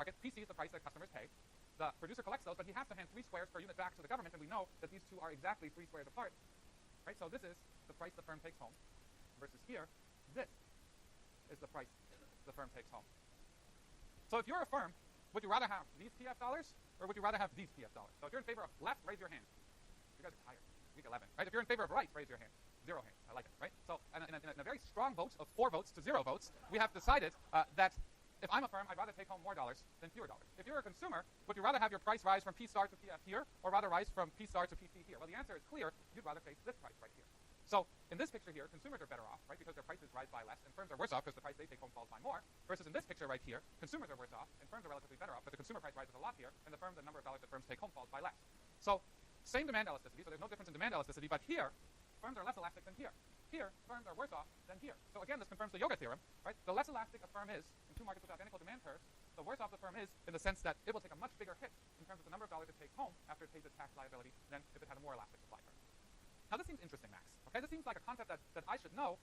market, PC is the price that customers pay. The producer collects those, but he has to hand 3 squares per unit back to the government, and we know that these two are exactly 3 squares apart. Right? So this is the price the firm takes home, versus here, this is the price the firm takes home. So if you're a firm, would you rather have these PF dollars, or would you rather have these PF dollars? So if you're in favor of left, raise your hand. You guys are tired. Week 11, right? If you're in favor of right, raise your hand. 0 hands. I like it, right? So in a very strong vote of 4 votes to 0 votes, we have decided that if I'm a firm, I'd rather take home more dollars than fewer dollars. If you're a consumer, would you rather have your price rise from P star to PF here, or rather rise from P star to PC here? Well, the answer is clear. You'd rather face this price right here. So in this picture here, consumers are better off, right, because their prices rise by less, and firms are worse off because the price they take home falls by more. Versus in this picture right here, consumers are worse off, and firms are relatively better off, but the consumer price rises a lot here, and the number of dollars that firms take home falls by less. So same demand elasticity, so there's no difference in demand elasticity, but here, firms are less elastic than here. Here, firms are worse off than here. So again, this confirms the yoga theorem, right? The less elastic a firm is in 2 markets with identical demand curves, the worse off the firm is in the sense that it will take a much bigger hit in terms of the number of dollars it takes home after it pays its tax liability than if it had a more elastic supply curve. Now this seems interesting, Max. Okay, this seems like a concept that I should know,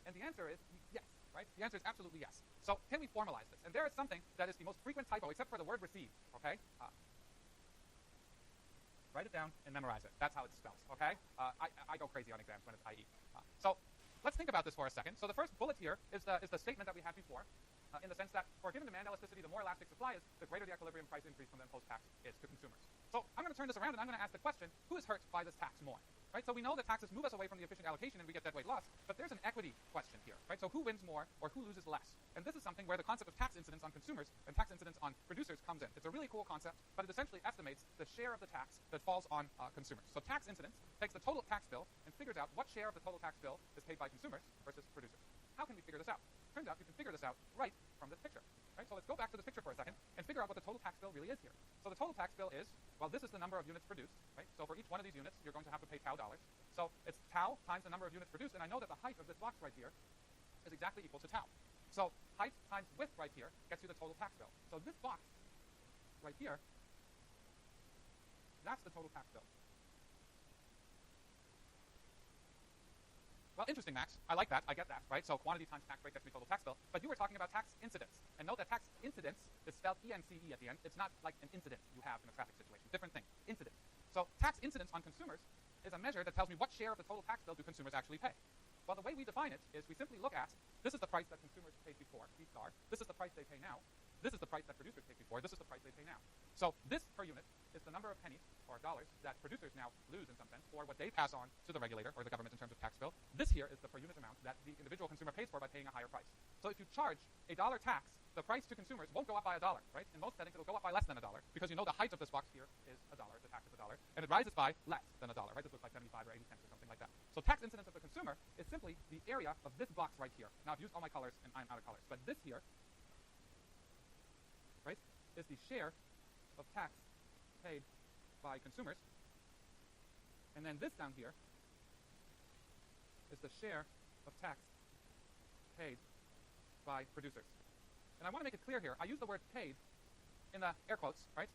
and the answer is yes, right? The answer is absolutely yes. So can we formalize this? And there is something that is the most frequent typo, except for the word received, okay? Write it down and memorize it. That's how it's spelled, okay? I go crazy on exams when it's IE. So let's think about this for a second. So the first bullet here is the statement that we had before, in the sense that for a given demand elasticity, the more elastic supply is, the greater the equilibrium price increase from then post-tax is to consumers. So I'm going to turn this around and I'm going to ask the question, who is hurt by this tax more? Right? So we know that taxes move us away from the efficient allocation and we get deadweight loss, but there's an equity question here, right? So who wins more or who loses less? And this is something where the concept of tax incidence on consumers and tax incidence on producers comes in. It's a really cool concept, but it essentially estimates the share of the tax that falls on consumers. So tax incidence takes the total tax bill and figures out what share of the total tax bill is paid by consumers versus producers. How can we figure this out? Turns out you can figure this out right from this picture. Right? So let's go back to this picture for a second and figure out what the total tax bill really is here. So the total tax bill is, well, this is the number of units produced, right? So for each one of these units, you're going to have to pay tau dollars. So it's tau times the number of units produced, and I know that the height of this box right here is exactly equal to tau. So height times width right here gets you the total tax bill. So this box right here, that's the total tax bill. Well, interesting, Max. I like that. I get that, right? So quantity times tax rate gets me total tax bill. But you were talking about tax incidence. And note that tax incidence is spelled E-N-C-E at the end. It's not like an incident you have in a traffic situation. Different thing. Incident. So tax incidence on consumers is a measure that tells me what share of the total tax bill do consumers actually pay. Well, the way we define it is we simply look at, this is the price that consumers paid before, P star. This is the price they pay now. This is the price that producers paid before. This is the price they pay now. So this per unit is the number of pennies or dollars that producers now lose in some sense for what they pass on to the regulator or the government in terms of tax bill. This here is the per unit amount that the individual consumer pays for by paying a higher price. So if you charge $1 tax, the price to consumers won't go up by $1, right? In most settings, it'll go up by less than $1 because you know the height of this box here is $1, the tax is $1, and it rises by less than $1, right? This looks like 75 or 80 cents or something like that. So tax incidence of the consumer is simply the area of this box right here. Now I've used all my colors and I'm out of colors, but this here, right, is the share of tax paid by consumers. And then this down here is the share of tax paid by producers. And I want to make it clear here, I use the word paid in the air quotes, right,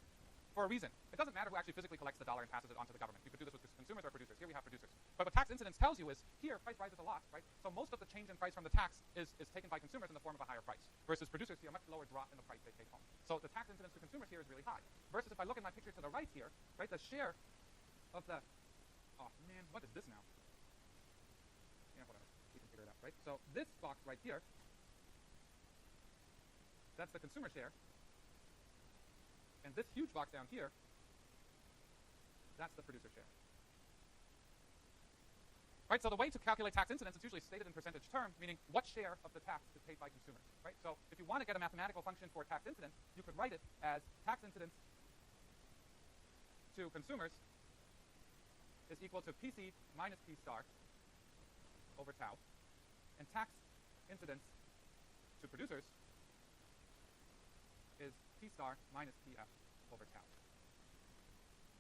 for a reason. It doesn't matter who actually physically collects the dollar and passes it on to the government. You could do this with consumers or producers. Here we have producers. But what tax incidence tells you is, here, price rises a lot, right? So most of the change in price from the tax is taken by consumers in the form of a higher price, versus producers see a much lower drop in the price they take home. So the tax incidence to consumers here is really high. Versus if I look at my picture to the right here, right, the share of the, oh man, what is this now? Yeah, whatever, we can figure it out, right? So this box right here, that's the consumer share. And this huge box down here, that's the producer share. Right, so the way to calculate tax incidence is usually stated in percentage terms, meaning what share of the tax is paid by consumers, right? So if you want to get a mathematical function for tax incidence, you could write it as tax incidence to consumers is equal to PC minus P star over tau, and tax incidence to producers is P star minus PF over tau.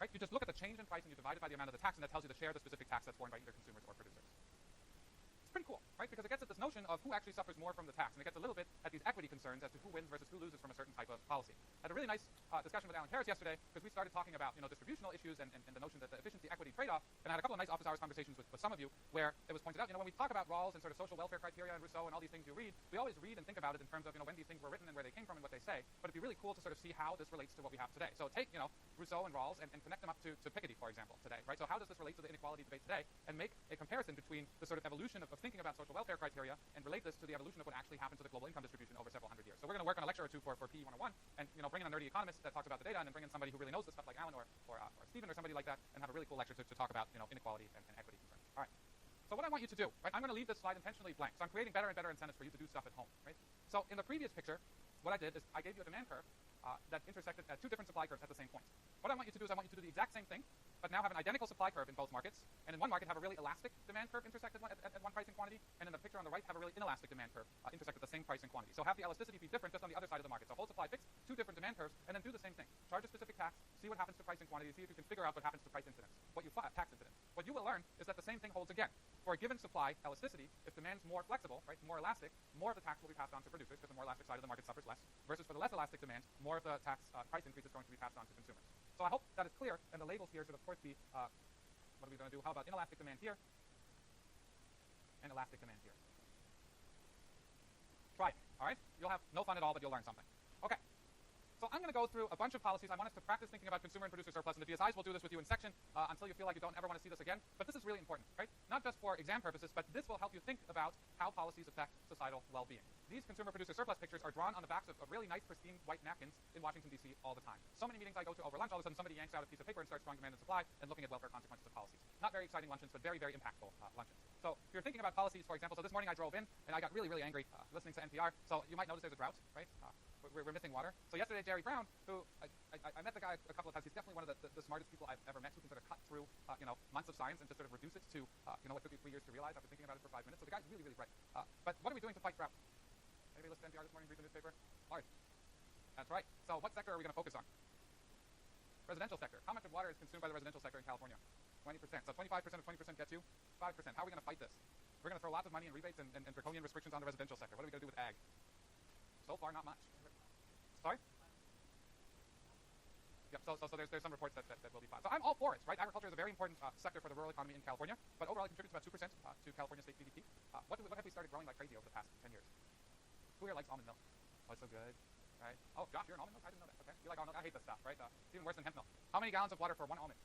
Right? You just look at the change in price and you divide it by the amount of the tax, and that tells you the share of the specific tax that's borne by either consumers or producers. It's pretty cool, right? Because it gets at this notion of who actually suffers more from the tax, and it gets a little bit at these equity concerns as to who wins versus who loses from a certain type of policy. had a really nice discussion with Alan Harris yesterday because we started talking about distributional issues and the notion that the efficiency equity trade-off, and I had a couple of nice office hours conversations with some of you where it was pointed out, when we talk about Rawls and sort of social welfare criteria and Rousseau and all these things you read, we always read and think about it in terms of when these things were written and where they came from and what they say, but it'd be really cool to sort of see how this relates to what we have today. So take Rousseau and Rawls and connect them up to Piketty, for example, today, right? So how does this relate to the inequality debate today, and make a comparison between the sort of evolution of thinking about social welfare criteria and relate this to the evolution of what actually happened to the global income distribution over several hundred years. So we're going to work on a lecture or two for PE 101 and bring in a nerdy economist that talks about the data, and then bring in somebody who really knows this stuff like Alan or Stephen or somebody like that, and have a really cool lecture to talk about inequality and equity concerns. All right. So what I want you to do, right? I'm going to leave this slide intentionally blank. So I'm creating better and better incentives for you to do stuff at home, right? So in the previous picture, what I did is I gave you a demand curve that intersected at two different supply curves at the same point. What I want you to do is I want you to do the exact same thing, but now have an identical supply curve in both markets, and in one market have a really elastic demand curve intersected at one price and quantity, and in the picture on the right have a really inelastic demand curve intersect at the same price and quantity. So have the elasticity be different just on the other side of the market. So hold supply fixed, two different demand curves, and then do the same thing. Charge a specific tax, see what happens to price and quantity, see if you can figure out what happens to price incidence. Tax incidence. What you will learn is that the same thing holds again. For a given supply elasticity, if demand's more flexible, right, more elastic, more of the tax will be passed on to producers because the more elastic side of the market suffers less, versus for the less elastic demand, more of the tax price increase is going to be passed on to consumers. So I hope that is clear, and the labels here should of course be, what are we going to do? How about inelastic demand here, and elastic demand here? Try it, all right? You'll have no fun at all, but you'll learn something. Okay. So I'm going to go through a bunch of policies. I want us to practice thinking about consumer and producer surplus, and the BSIs will do this with you in section until you feel like you don't ever want to see this again. But this is really important, right? Not just for exam purposes, but this will help you think about how policies affect societal well-being. These consumer-producer surplus pictures are drawn on the backs of really nice, pristine white napkins in Washington, D.C. all the time. So many meetings I go to over lunch, all of a sudden somebody yanks out a piece of paper and starts drawing demand and supply and looking at welfare consequences of policies. Not very exciting luncheons, but very, very impactful luncheons. So if you're thinking about policies, for example, so this morning I drove in and I got really, really angry listening to NPR. So you might notice there's a drought, right? We're missing water. So yesterday, Jerry Brown, who I met the guy a couple of times. He's definitely one of the smartest people I've ever met, who can sort of cut through months of science and just sort of reduce it to what took me 3 years to realize after thinking about it for 5 minutes. So the guy's really, really bright. But what are we doing to fight drought? Anybody listen to NPR this morning, read the newspaper? Hard. That's right. So what sector are we going to focus on? Residential sector. How much of water is consumed by the residential sector in California? 20%. So 25% of 20% gets you 5%. How are we going to fight this? We're going to throw lots of money in rebates and draconian restrictions on the residential sector. What are we going to do with ag? So far, not much. Sorry? Yep, so there's some reports that will be fine. So I'm all for it, right? Agriculture is a very important sector for the rural economy in California, but overall it contributes about 2% to California state GDP. What have we started growing like crazy over the past 10 years? Who here likes almond milk? Oh, it's so good, right? Oh, Josh, you're an almond milk? I didn't know that. Okay, you like almond milk? I hate this stuff, right? It's even worse than hemp milk. How many gallons of water for one almond?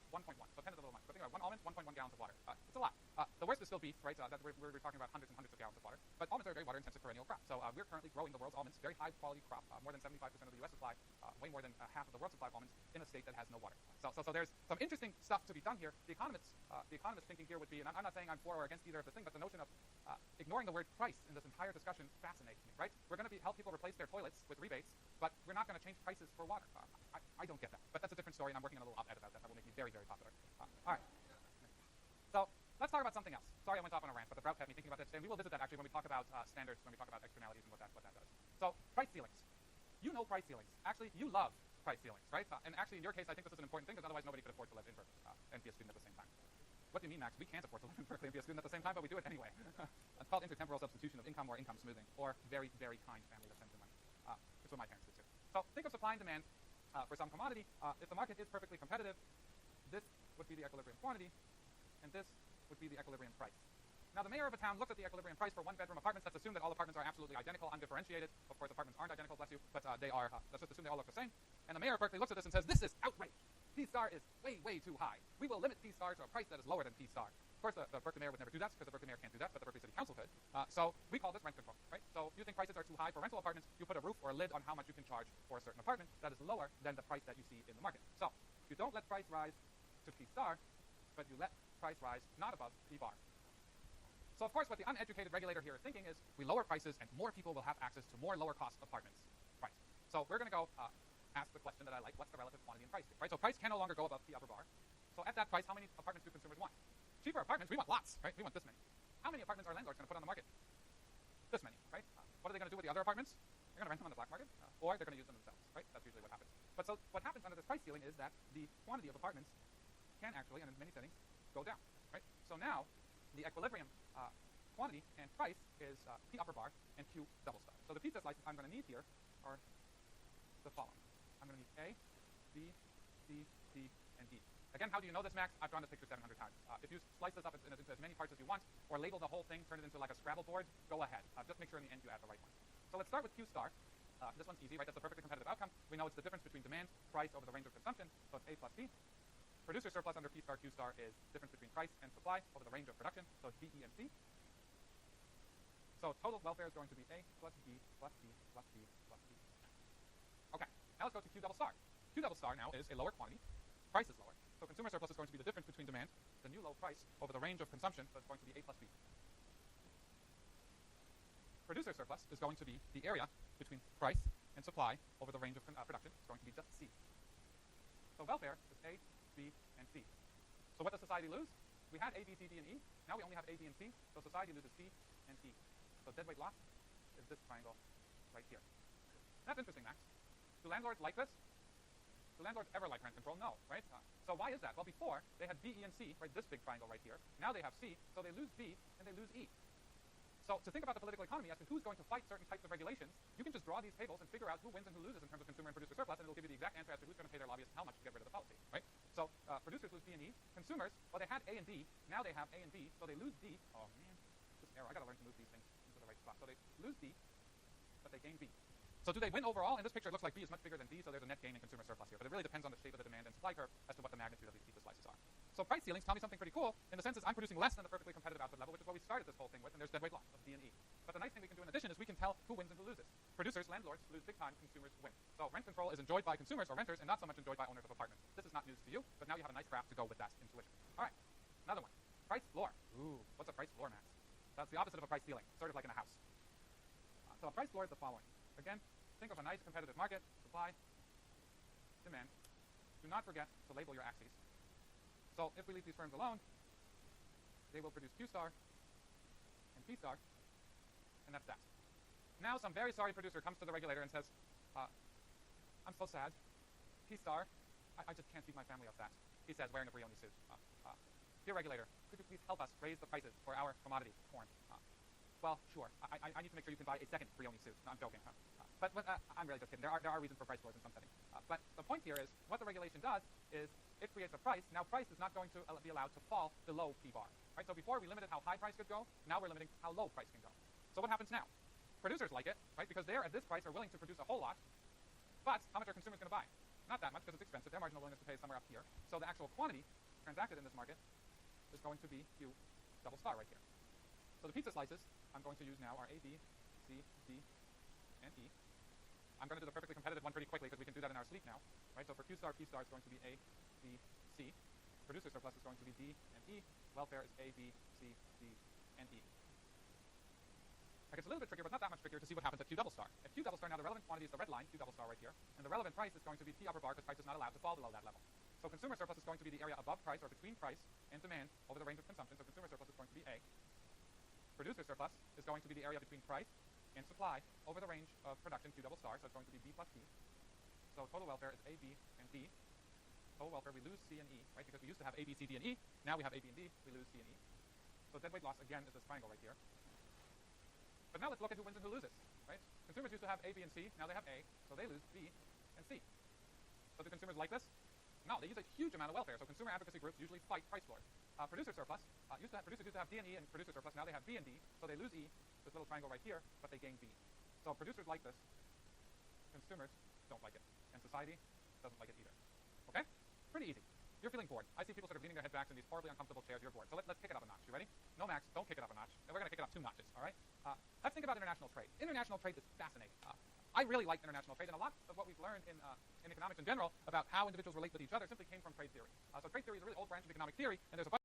1.1, so 10 to the little much. So think about one almond, 1.1 gallons of water. It's a lot. The worst is still beef, right? That we're talking about hundreds and hundreds of gallons of water. But almonds are a very water-intensive perennial crop. So we're currently growing the world's almonds, very high-quality crop, more than 75% of the U.S. supply, way more than half of the world's supply of almonds in a state that has no water. So there's some interesting stuff to be done here. The economist thinking here would be, and I'm not saying I'm for or against either of the thing, but the notion of ignoring the word price in this entire discussion fascinates me, right? We're going to help people replace their toilets with rebates, but we're not going to change prices for water. I don't get that, but that's a different story, and I'm working on a little op-ed about that. That will make me very, very popular. All right. So let's talk about something else. Sorry I went off on a rant, but the drought had me thinking about this, and we will visit that actually when we talk about standards, when we talk about externalities and what that does. So price ceilings. You know price ceilings. Actually, you love price ceilings, right? And actually, in your case, I think this is an important thing because otherwise nobody could afford to live in Berkeley and be a student at the same time. What do you mean, Max? We can't afford to live in Berkeley and be a student at the same time, but we do it anyway. It's called intertemporal substitution of income or income smoothing, or very, very kind family that sends you money. It's what my parents did too. So think of supply and demand for some commodity. If the market is perfectly competitive, this would be the equilibrium quantity, and this would be the equilibrium price. Now, the mayor of a town looks at the equilibrium price for one-bedroom apartments. Let's assume that all apartments are absolutely identical, undifferentiated. Of course, apartments aren't identical, bless you, but they are. Let's just assume they all look the same. And the mayor of Berkeley looks at this and says, this is outrage. P-star is way, way too high. We will limit P-star to a price that is lower than P-star. Of course, the Berkeley mayor would never do that because the Berkeley mayor can't do that, but the Berkeley City Council could. So we call this rent control, right? So you think prices are too high for rental apartments, you put a roof or a lid on how much you can charge for a certain apartment that is lower than the price that you see in the market. So you don't let price rise to P-star, but you let price rise not above P-bar. So of course, what the uneducated regulator here is thinking is we lower prices and more people will have access to more lower-cost apartments. Right. So we're going to go ask the question that I like, what's the relative quantity and price here, right? So price can no longer go above P upper bar. So at that price, how many apartments do consumers want? Cheaper apartments, we want lots, right? We want this many. How many apartments are landlords going to put on the market? This many, right? What are they going to do with the other apartments? They're going to rent them on the black market, or they're going to use them themselves, right? That's usually what happens. But so what happens under this price ceiling is that the quantity of apartments can actually, and in many settings, go down, right? So now the equilibrium quantity and price is P upper bar and Q double star. So the pizza slices I'm going to need here are the following. I'm going to need A, B, C, D, and E. Again, how do you know this, Max? I've drawn this picture 700 times. If you slice this up into as many parts as you want, or label the whole thing, turn it into like a Scrabble board, go ahead. Just make sure in the end you add the right one. So let's start with Q star. This one's easy, right? That's a perfectly competitive outcome. We know it's the difference between demand, price over the range of consumption, so it's A plus B. Producer surplus under P star Q star is difference between price and supply over the range of production, so it's B, E, and C. So total welfare is going to be A plus B plus C plus D plus E. Okay, now let's go to Q double star. Q double star now is a lower quantity. Price is lower. So consumer surplus is going to be the difference between demand, the new low price, over the range of consumption, so it's going to be A plus B. Producer surplus is going to be the area between price and supply over the range of production. It's going to be just C. So welfare is A, B, and C. So what does society lose? We had A, B, C, D, and E. Now we only have A, B, and C. So society loses C and E. So deadweight loss is this triangle right here. That's interesting, Max. Do landlords like this? Do landlords ever like rent control? No, right? So why is that? Well, before, they had B, E, and C, right, this big triangle right here. Now they have C, so they lose B, and they lose E. So to think about the political economy as to who's going to fight certain types of regulations, you can just draw these tables and figure out who wins and who loses in terms of consumer and producer surplus, and it'll give you the exact answer as to who's going to pay their lobbyists how much to get rid of the policy, right? So producers lose B and E. Consumers, well, they had A and D. Now they have A and B, so they lose D. Oh, man, this error. I got to learn to move these things into the right spot. So they lose D, but they gain B. So do they win overall? In this picture, it looks like B is much bigger than D, so there's a net gain in consumer surplus here. But it really depends on the shape of the demand and supply curve as to what the magnitude of these pizza slices are. So price ceilings tell me something pretty cool in the sense that I'm producing less than the perfectly competitive output level, which is what we started this whole thing with, and there's deadweight loss of D and E. But the nice thing we can do in addition is we can tell who wins and who loses. Producers, landlords lose big time, consumers win. So rent control is enjoyed by consumers or renters and not so much enjoyed by owners of apartments. This is not news to you, but now you have a nice graph to go with that intuition. All right, another one. Price floor. Ooh, what's a price floor, Max? That's the opposite of a price ceiling, sort of like in a house. So a price floor is the following. Again, think of a nice competitive market, supply, demand. Do not forget to label your axes. So if we leave these firms alone, they will produce Q star and P star, and that's that. Now some very sorry producer comes to the regulator and says, I'm so sad. P star, I just can't feed my family off that. He says, wearing a Brioni suit. Dear regulator, could you please help us raise the prices for our commodity, corn? Well, sure. I need to make sure you can buy a second Brioni suit. No, I'm joking. But I'm really just kidding. There are reasons for price floors in some settings. But the point here is, what the regulation does is it creates a price. Now, price is not going to be allowed to fall below P bar. Right? So before we limited how high price could go, now we're limiting how low price can go. So what happens now? Producers like it, right? Because they're at this price are willing to produce a whole lot. But how much are consumers going to buy? Not that much because it's expensive. Their marginal willingness to pay is somewhere up here. So the actual quantity transacted in this market is going to be Q double star right here. So the pizza slices I'm going to use now are A, B, C, D, and E. I'm going to do the perfectly competitive one pretty quickly because we can do that in our sleep now, right? So for Q star, P star is going to be A, B, C. Producer surplus is going to be D and E. Welfare is A, B, C, D, and E. It gets a little bit trickier, but not that much trickier to see what happens at Q double star. At Q double star, now the relevant quantity is the red line, Q double star right here, and the relevant price is going to be P upper bar because price is not allowed to fall below that level. So consumer surplus is going to be the area above price or between price and demand over the range of consumption. So consumer surplus is going to be A. Producer surplus is going to be the area between price and supply over the range of production, Q double star, so it's going to be B plus P. So total welfare is A, B, and D. Total welfare, we lose C and E, right? Because we used to have A, B, C, D, and E. Now we have A, B, and D. We lose C and E. So deadweight loss, again, is this triangle right here. But now let's look at who wins and who loses, right? Consumers used to have A, B, and C. Now they have A, so they lose B and C. So do consumers like this? No, they use a huge amount of welfare. So consumer advocacy groups usually fight price floors. Producer surplus, producers used to have D and E and producer surplus. Now they have B and D, so they lose E, this little triangle right here, but they gain B. So producers like this. Consumers don't like it. And society doesn't like it either. Okay? Pretty easy. You're feeling bored. I see people sort of leaning their head back in these horribly uncomfortable chairs. You're bored. So let's kick it up a notch. You ready? No, Max, don't kick it up a notch. We're going to kick it up 2 notches, all right? Let's think about international trade. International trade is fascinating. I really like international trade, and a lot of what we've learned in economics in general about how individuals relate with each other simply came from trade theory. So trade theory is a really old branch of economic theory, and there's a bunch